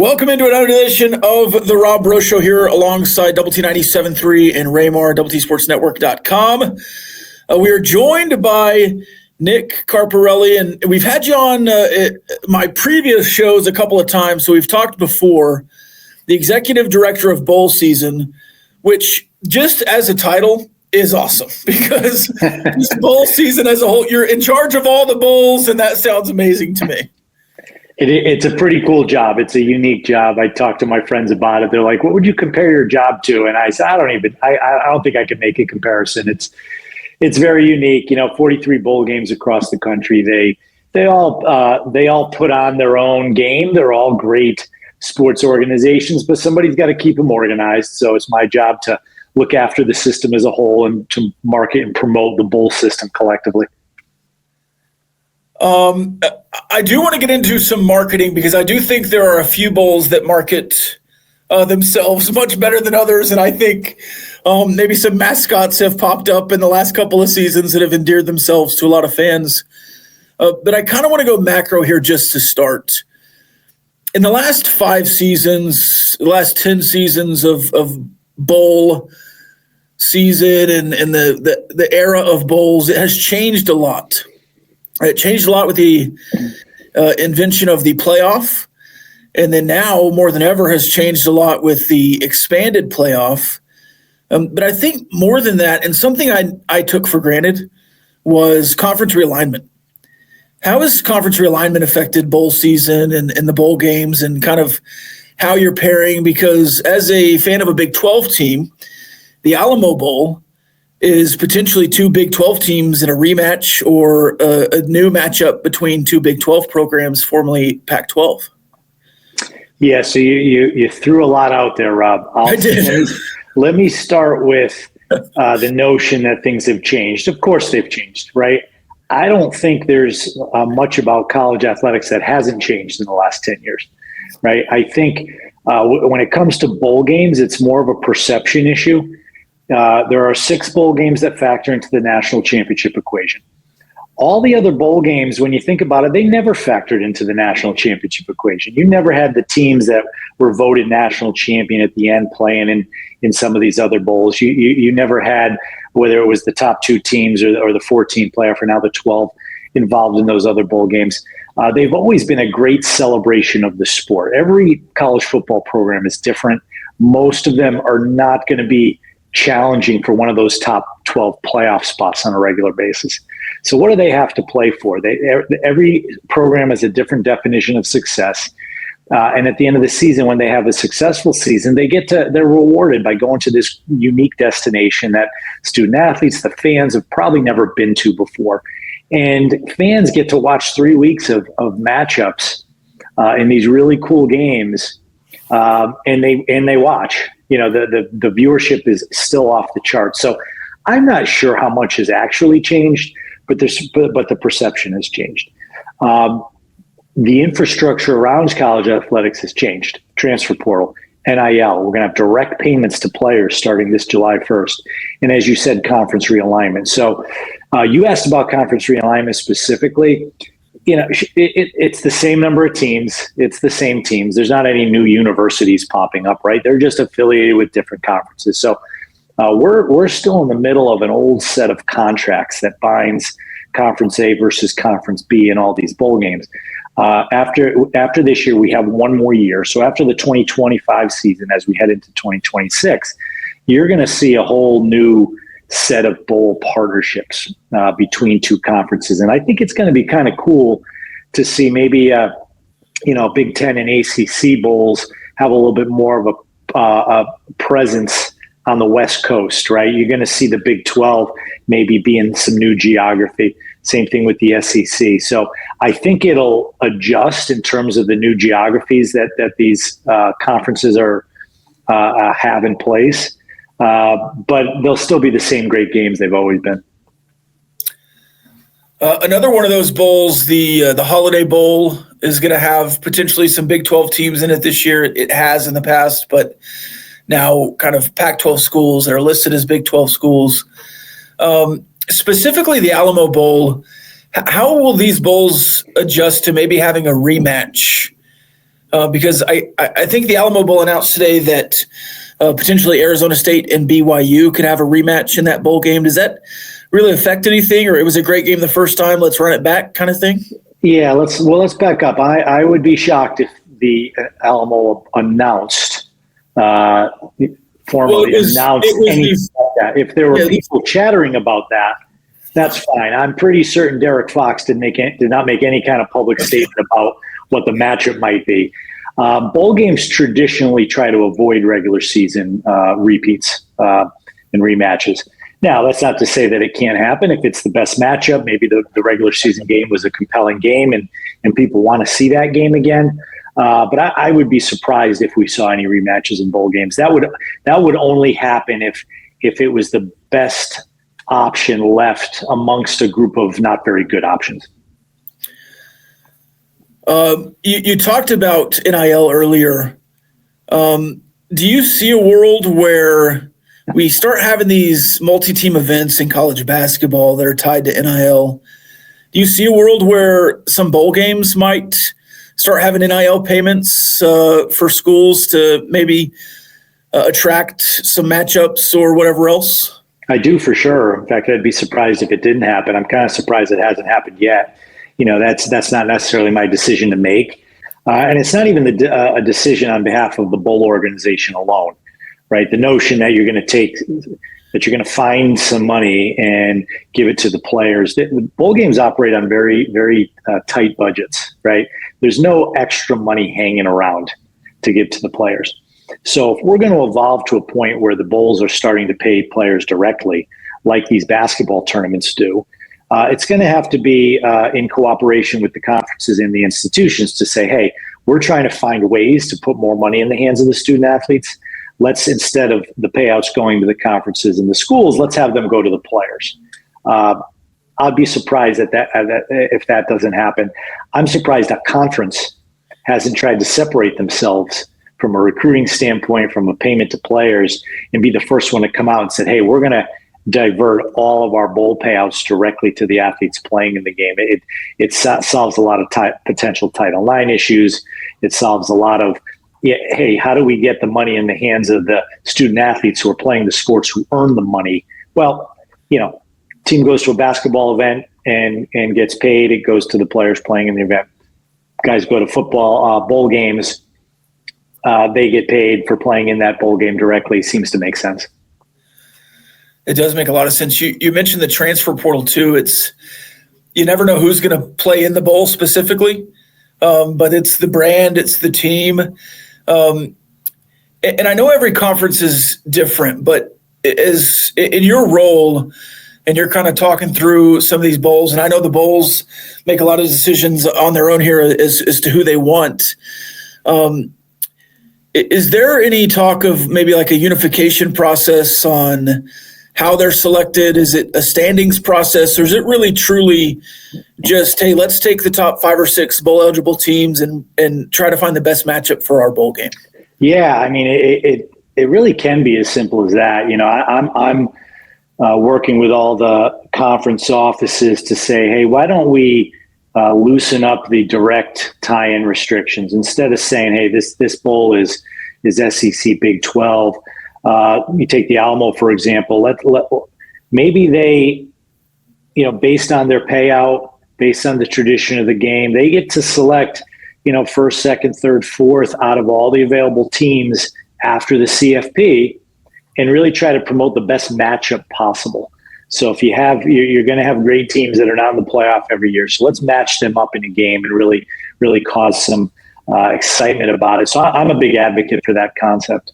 Welcome into another edition of the Rob Breaux Show here alongside Double T 97.3 and Raymar, DoubleTSportsNetwork.com. We are joined by Nick Carparelli, and we've had you on my previous shows a couple of times, so we've talked before. The executive director of bowl season, which just as a title is awesome because this bowl season as a whole, you're in charge of all the bowls, and that sounds amazing to me. It's a pretty cool job. It's a unique job. I talked to my friends about it. They're like, what would you compare your job to? And I said, I don't think I can make a comparison. It's very unique. 43 bowl games across the country. They all put on their own game. They're all great sports organizations, but somebody's got to keep them organized. So it's my job to look after the system as a whole and to market and promote the bowl system collectively. I do want to get into some marketing because I do think there are a few bowls that market themselves much better than others. And I think maybe some mascots have popped up in the last couple of seasons that have endeared themselves to a lot of fans. But I kind of want to go macro here just to start. In the last 5 seasons, the last 10 seasons of bowl season and the era of bowls, it has changed a lot. It changed a lot with the invention of the playoff, and then now more than ever has changed a lot with the expanded playoff. But I think more than that, and something I took for granted, was conference realignment. How has conference realignment affected bowl season and the bowl games and kind of how you're pairing? Because as a fan of a Big 12 team, the Alamo Bowl is potentially 2 Big 12 teams in a rematch or a new matchup between 2 Big 12 programs, formerly Pac-12. Yeah, so you threw a lot out there, Rob. I did. Let me start with the notion that things have changed. Of course they've changed, right? I don't think there's much about college athletics that hasn't changed in the last 10 years, right? I think when it comes to bowl games, it's more of a perception issue. There are 6 bowl games that factor into the national championship equation. All the other bowl games, when you think about it, they never factored into the national championship equation. You never had the teams that were voted national champion at the end playing in some of these other bowls. You never had, whether it was the top 2 teams or the 14 playoff or now the 12 involved in those other bowl games. They've always been a great celebration of the sport. Every college football program is different. Most of them are not going to be challenging for one of those top 12 playoff spots on a regular basis. So what do they have to play for? Every program has a different definition of success. And at the end of the season, when they have a successful season, they're rewarded by going to this unique destination that student athletes, the fans have probably never been to before. And fans get to watch 3 weeks of matchups in these really cool games. And they watch. The viewership is still off the charts. So I'm not sure how much has actually changed, but the perception has changed. The infrastructure around college athletics has changed. Transfer portal, NIL. We're going to have direct payments to players starting this July 1st. And as you said, conference realignment. So you asked about conference realignment specifically. It's the same number of teams. It's the same teams. There's not any new universities popping up, right? They're just affiliated with different conferences. So we're still in the middle of an old set of contracts that binds Conference A versus Conference B in all these bowl games. After this year, we have one more year. So after the 2025 season, as we head into 2026, you're going to see a whole new set of bowl partnerships between 2 conferences. And I think it's going to be kind of cool to see maybe, Big Ten and ACC bowls have a little bit more of a presence on the West Coast, right? You're going to see the Big 12 maybe be in some new geography. Same thing with the SEC. So I think it'll adjust in terms of the new geographies that these conferences have in place. But they'll still be the same great games they've always been. Another one of those bowls, the Holiday Bowl, is going to have potentially some Big 12 teams in it this year. It has in the past, but now kind of Pac-12 schools that are listed as Big 12 schools. Specifically the Alamo Bowl, how will these bowls adjust to maybe having a rematch because I think the Alamo Bowl announced today that potentially Arizona State and BYU could have a rematch in that bowl game. Does that really affect anything, or it was a great game the first time, let's run it back kind of thing? Yeah, let's back up. I would be shocked if the Alamo announced formally announced anything like that. If there were people chattering about that, that's fine. I'm pretty certain Derek Fox did not make any kind of public statement about what the matchup might be. Bowl games traditionally try to avoid regular season repeats and rematches. Now, that's not to say that it can't happen. If it's the best matchup, maybe the regular season game was a compelling game and people want to see that game again. But I would be surprised if we saw any rematches in bowl games. That would only happen if it was the best option left amongst a group of not very good options. You talked about NIL earlier. Do you see a world where we start having these multi-team events in college basketball that are tied to NIL? Do you see a world where some bowl games might start having NIL payments for schools to maybe attract some matchups or whatever else? I do, for sure. In fact, I'd be surprised if it didn't happen. I'm kind of surprised it hasn't happened yet. That's not necessarily my decision to make. And it's not even a decision on behalf of the bowl organization alone, right? The notion that you're going to find some money and give it to the players. The bowl games operate on very, very tight budgets, right? There's no extra money hanging around to give to the players. So if we're going to evolve to a point where the bowls are starting to pay players directly, like these basketball tournaments do, it's going to have to be in cooperation with the conferences and the institutions to say, hey, we're trying to find ways to put more money in the hands of the student athletes. Let's, instead of the payouts going to the conferences and the schools, let's have them go to the players. I'd be surprised if that doesn't happen. I'm surprised a conference hasn't tried to separate themselves from a recruiting standpoint, from a payment to players, and be the first one to come out and say, hey, we're going to divert all of our bowl payouts directly to the athletes playing in the game. It solves a lot of potential Title IX issues. It solves a lot of, hey, how do we get the money in the hands of the student athletes who are playing the sports, who earn the money? Well, team goes to a basketball event and gets paid. It goes to the players playing in the event. Guys go to football bowl games. They get paid for playing in that bowl game directly. Seems to make sense. It does make a lot of sense. You mentioned the transfer portal too. You never know who's going to play in the bowl specifically, but it's the brand, it's the team. And I know every conference is different, but is in your role, and you're kind of talking through some of these bowls, and I know the bowls make a lot of decisions on their own here as to who they want. Is there any talk of maybe like a unification process on how they're selected? Is it a standings process, or is it really truly just, hey, let's take the top 5 or 6 bowl eligible teams and try to find the best matchup for our bowl game? Yeah, I mean, it really can be as simple as that. I'm working with all the conference offices to say, hey, why don't we loosen up the direct tie-in restrictions instead of saying, hey, this bowl is SEC Big 12. You take the Alamo, for example. Maybe they, based on their payout, based on the tradition of the game, they get to select, first, second, third, fourth out of all the available teams after the CFP, and really try to promote the best matchup possible. So if you're going to have great teams that are not in the playoff every year. So let's match them up in a game and really, really cause some excitement about it. So I'm a big advocate for that concept.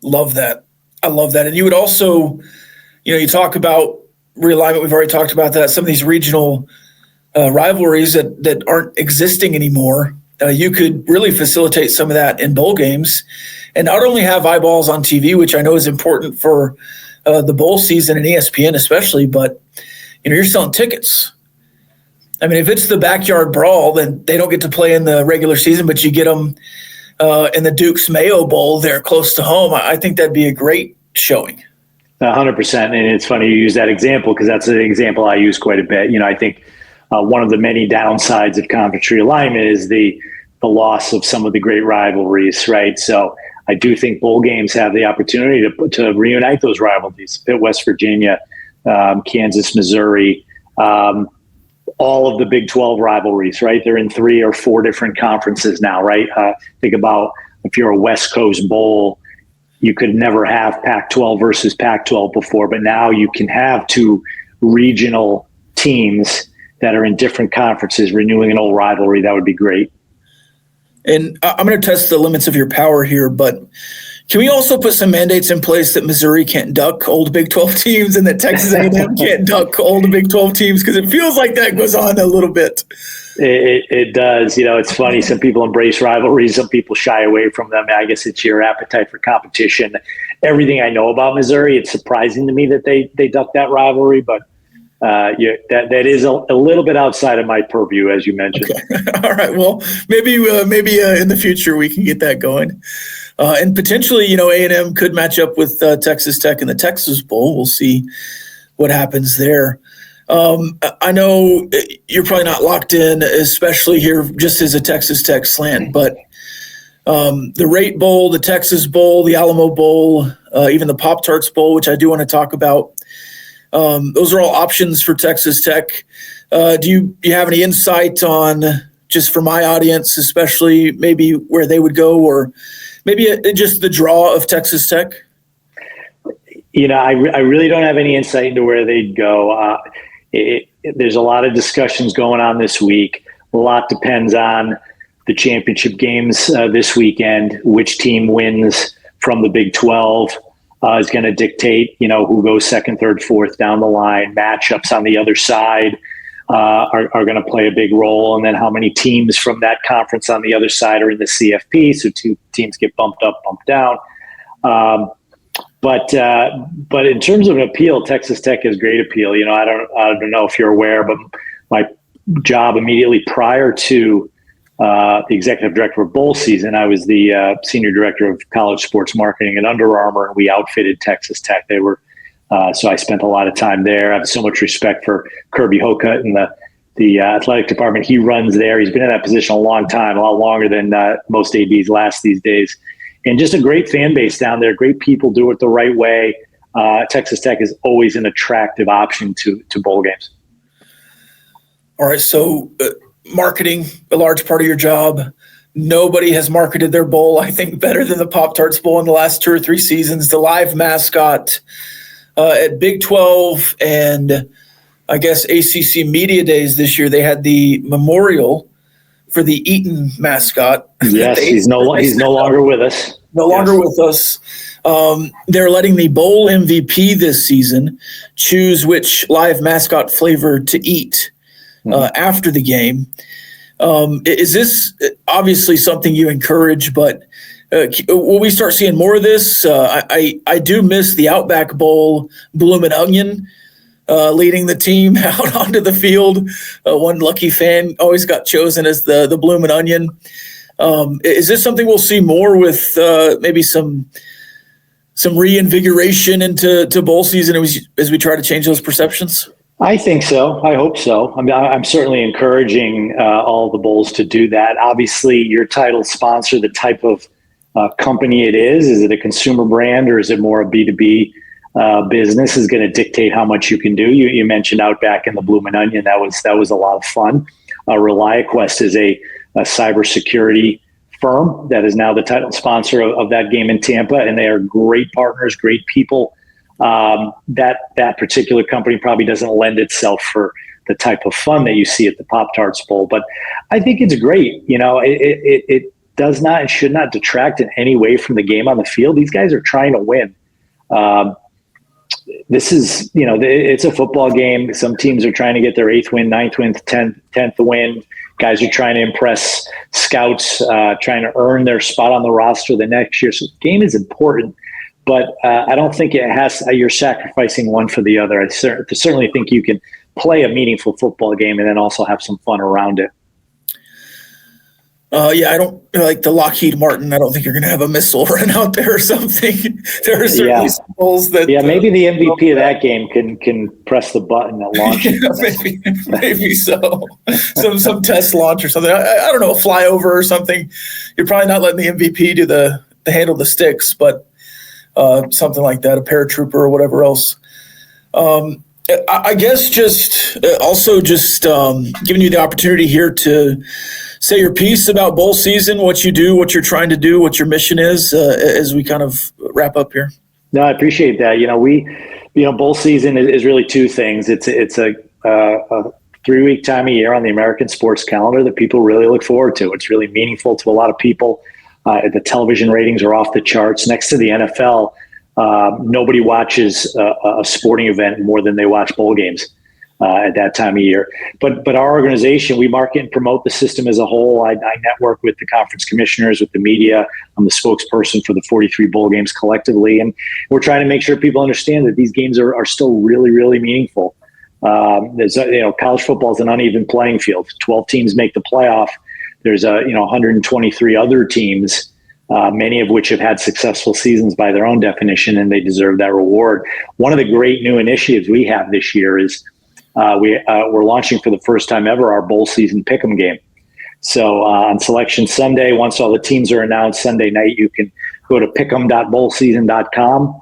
Love that. I love that. And you would also, you talk about realignment. We've already talked about that. Some of these regional rivalries that aren't existing anymore. You could really facilitate some of that in bowl games, and not only have eyeballs on TV, which I know is important for the bowl season and ESPN especially, but you're selling tickets. I mean, if it's the backyard brawl, then they don't get to play in the regular season, but you get them in the Duke's Mayo Bowl there close to home. I think that'd be a great showing. 100%. And it's funny you use that example, because that's an example I use quite a bit. I think one of the many downsides of conference realignment is the the loss of some of the great rivalries, right? So I do think bowl games have the opportunity to reunite those rivalries. Pitt, West Virginia, Kansas, Missouri, all of the Big 12 rivalries, right? They're in 3 or 4 different conferences now, right? Think about if you're a West Coast bowl, you could never have Pac-12 versus Pac-12 before, but now you can have 2 regional teams that are in different conferences renewing an old rivalry. That would be great. And I'm going to test the limits of your power here, but can we also put some mandates in place that Missouri can't duck old Big 12 teams and that Texas A&M can't duck old Big 12 teams? Because it feels like that goes on a little bit. It does. It's funny. Some people embrace rivalries. Some people shy away from them. I guess it's your appetite for competition. Everything I know about Missouri, it's surprising to me that they duck that rivalry, but that is a little bit outside of my purview, as you mentioned. Okay. All right. Well, maybe in the future we can get that going. And potentially, A&M could match up with Texas Tech in the Texas Bowl. We'll see what happens there. I know you're probably not locked in, especially here just as a Texas Tech slant, but the Rate Bowl, the Texas Bowl, the Alamo Bowl, even the Pop-Tarts Bowl, which I do want to talk about. Those are all options for Texas Tech. Do you have any insight on, just for my audience, especially maybe where they would go, or maybe just the draw of Texas Tech? I really don't have any insight into where they'd go. There's a lot of discussions going on this week. A lot depends on the championship games this weekend. Which team wins from the Big 12 is going to dictate, who goes second, third, fourth down the line. Matchups on the other side are going to play a big role. And then how many teams from that conference on the other side are in the CFP. So 2 teams get bumped up, bumped down. But in terms of an appeal, Texas Tech has great appeal. I don't know if you're aware, but my job immediately prior to the executive director of bowl season, I was the senior director of college sports marketing at Under Armour, and we outfitted Texas Tech. They were so I spent a lot of time there. I have so much respect for Kirby Hokut and the athletic department he runs there. He's been in that position a long time, a lot longer than most ADs last these days. And just a great fan base down there. Great people do it the right way. Texas Tech is always an attractive option to bowl games. All right, so marketing, a large part of your job. Nobody has marketed their bowl, I think, better than the Pop-Tarts Bowl in the last 2 or 3 seasons. The live mascot at Big 12 and I guess ACC Media Days this year, they had the memorial for the Eaton mascot. Yes, he's no longer with us. No longer with us. They're letting the bowl MVP this season choose which live mascot flavor to eat after the game. Is this obviously something you encourage, but will we start seeing more of this? I do miss the Outback Bowl Bloomin' Onion leading the team out onto the field. One lucky fan always got chosen as the Bloomin' Onion. Is this something we'll see more with maybe some reinvigoration into bowl season as we try to change those perceptions? I think so. I hope so. I'm certainly encouraging all the bowls to do that. Obviously, your title sponsor, the type of company it is it a consumer brand or is it more a B2B business, is going to dictate how much you can do. You mentioned Outback and the Bloomin' Onion. That was a lot of fun. ReliaQuest is a cybersecurity firm that is now the title sponsor of that game in Tampa, and they are great partners, great people. That particular company probably doesn't lend itself for the type of fun that you see at the Pop-Tarts Bowl, but I think it's great. It does not and should not detract in any way from the game on the field. These guys are trying to win. This is, it's a football game. Some teams are trying to get their 8th win, 9th win, 10th win. Guys are trying to impress scouts, trying to earn their spot on the roster the next year. So the game is important, but I don't think you're sacrificing one for the other. I certainly think you can play a meaningful football game and then also have some fun around it. Yeah, I don't like the Lockheed Martin. I don't think you're going to have a missile run out there or something. There are certainly some goals that. Yeah, maybe the MVP of that game can press the button that launches. Yeah, maybe so. Some test launch or something. I don't know, a flyover or something. You're probably not letting the MVP do the handle the sticks, but something like that, a paratrooper or whatever else. I guess just giving you the opportunity here to say your piece about bowl season, what you do, what you're trying to do, what your mission is, as we kind of wrap up here. No, I appreciate that. Bowl season is really two things. It's a 3-week time a year on the American sports calendar that people really look forward to. It's really meaningful to a lot of people. The television ratings are off the charts. Next to the NFL, nobody watches a sporting event more than they watch bowl games at that time of year. But our organization, we market and promote the system as a whole. I network with the conference commissioners, with the media. I'm the spokesperson for the 43 bowl games collectively. And we're trying to make sure people understand that these games are still really, really meaningful. College football is an uneven playing field. 12 teams make the playoff. There's 123 other teams, many of which have had successful seasons by their own definition, and they deserve that reward. One of the great new initiatives we have this year is we're launching for the first time ever our bowl season pick'em game. So on Selection Sunday, once all the teams are announced Sunday night, you can go to pick'em.bowlseason.com.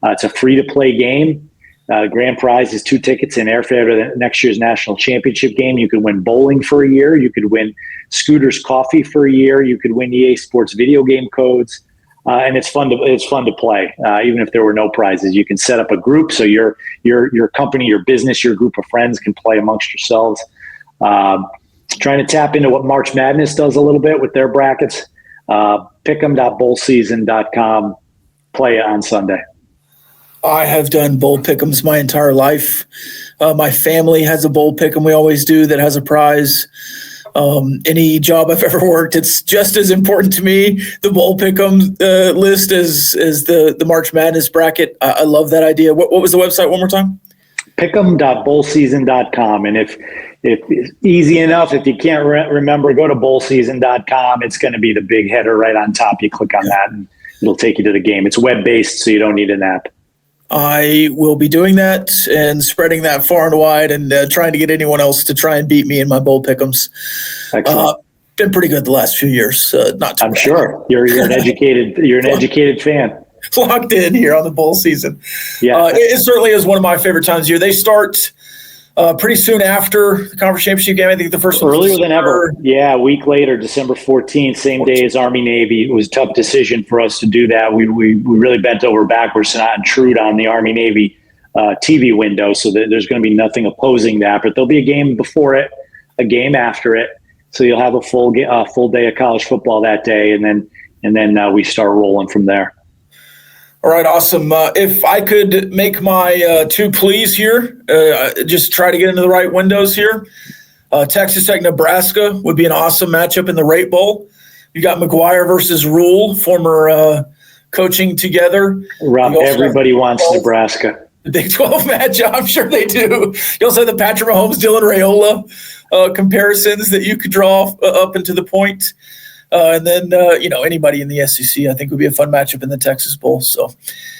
It's a free-to-play game. Grand prize is 2 tickets and airfare to the next year's national championship game. You could win bowling for a year. You could win Scooter's Coffee for a year. You could win EA Sports video game codes, and it's fun to play. Even if there were no prizes, you can set up a group so your company, your business, your group of friends can play amongst yourselves. Trying to tap into what March Madness does a little bit with their brackets. Pick'em.bowlseason.com. Play it on Sunday. I have done bowl pick'ems my entire life. My family has a bowl pick'em. We always do that has a prize. Any job I've ever worked, it's just as important to me, the bowl pick'em list as the March Madness bracket. I love that idea. What was the website one more time? Pick'em.bowlseason.com. And if it's easy enough, if you can't remember, go to bowlseason.com. It's going to be the big header right on top. You click on that and it'll take you to the game. It's web-based, so you don't need an app. I will be doing that and spreading that far and wide and trying to get anyone else to try and beat me in my bowl pick'ems. Been pretty good the last few years. Not too I'm bad. Sure you're an educated fan. Locked in here on the bowl season. Yeah, it certainly is one of my favorite times of year. They start pretty soon after the conference championship game. I think the first one earlier than ever. Yeah, a week later, December 14th, same day as Army Navy. It was a tough decision for us to do that. We really bent over backwards to not intrude on the Army Navy TV window, so that there's going to be nothing opposing that. But there'll be a game before it, a game after it, so you'll have a full day of college football that day, and then we start rolling from there. All right, awesome. If I could make my 2 pleas here, just try to get into the right windows here. Texas Tech, Nebraska would be an awesome matchup in the Rate Bowl. You got McGuire versus Rule, former coaching together. Rob, everybody wants Nebraska. The Big 12 matchup, I'm sure they do. You also have the Patrick Mahomes, Dylan Raiola comparisons that you could draw up into the point. And then, anybody in the SEC, I think would be a fun matchup in the Texas Bowl. So,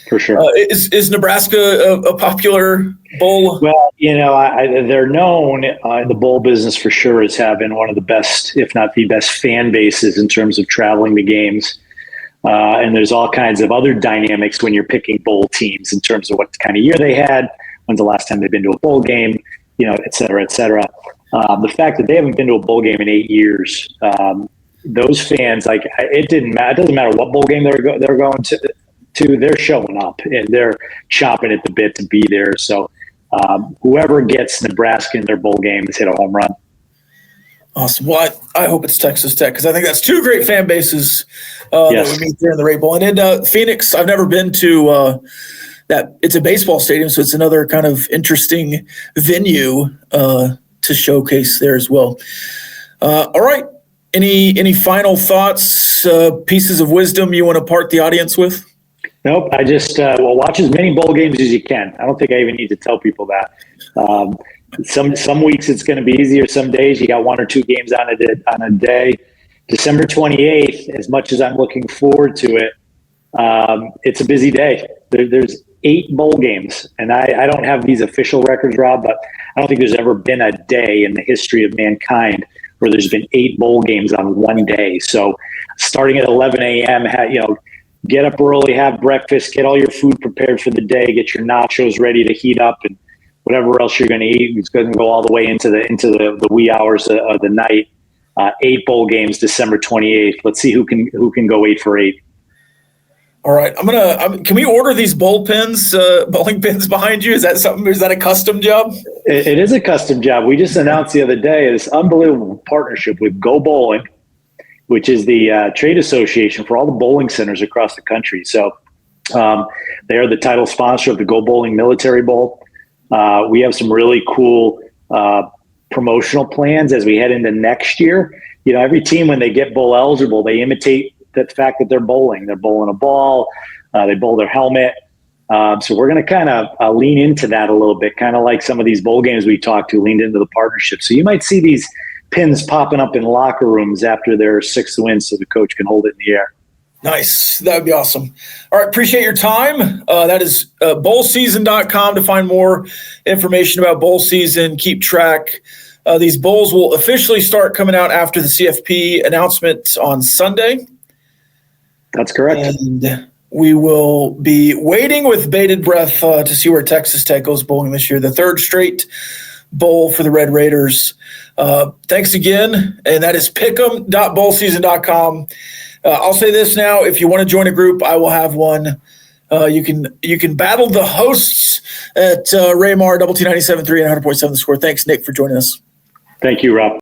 for sure, is Nebraska a popular bowl? Well, they're known in the bowl business for sure as having one of the best, if not the best, fan bases in terms of traveling to games. And there's all kinds of other dynamics when you're picking bowl teams in terms of what kind of year they had, when's the last time they've been to a bowl game, et cetera, et cetera. The fact that they haven't been to a bowl game in 8 years. Those fans, it didn't matter. It doesn't matter what bowl game they're going to. They're showing up and they're chomping at the bit to be there. So whoever gets Nebraska in their bowl game has hit a home run. Awesome. Well, I hope it's Texas Tech because I think that's 2 great fan bases that we meet there in the Rate Bowl. And in Phoenix, I've never been to that. It's a baseball stadium, so it's another kind of interesting venue to showcase there as well. All right. Any final thoughts, pieces of wisdom you want to part the audience with? Nope. I just watch as many bowl games as you can. I don't think I even need to tell people that. Some weeks it's going to be easier. Some days you got 1 or 2 games on a day. December 28th, as much as I'm looking forward to it, it's a busy day. There's 8 bowl games, and I don't have these official records, Rob, but I don't think there's ever been a day in the history of mankind where there's been 8 bowl games on one day. So starting at 11 a.m., get up early, have breakfast, get all your food prepared for the day, get your nachos ready to heat up, and whatever else you're going to eat. It's going to go all the way into the wee hours of the night. 8 bowl games, December 28th. Let's see who can go 8 for 8. All right, can we order these bowling pins behind you? Is that something? Is that a custom job? It is a custom job. We just announced the other day this unbelievable partnership with Go Bowling, which is the trade association for all the bowling centers across the country. So they are the title sponsor of the Go Bowling Military Bowl. We have some really cool promotional plans as we head into next year. Every team, when they get bowl eligible, they imitate the fact that they're bowling. They're bowling a ball. They bowl their helmet. So we're going to kind of lean into that a little bit, kind of like some of these bowl games we talked to leaned into the partnership. So you might see these pins popping up in locker rooms after their 6th win so the coach can hold it in the air. Nice. That would be awesome. All right. Appreciate your time. That is bowlseason.com to find more information about bowl season. Keep track. These bowls will officially start coming out after the CFP announcement on Sunday. That's correct. And we will be waiting with bated breath to see where Texas Tech goes bowling this year. The 3rd straight bowl for the Red Raiders. Thanks again. And that is pick'em.bowlseason.com. I'll say this now. If you want to join a group, I will have one. You can battle the hosts at Raymar, Double T 97.3 and 100.7 The Score. Thanks, Nick, for joining us. Thank you, Rob.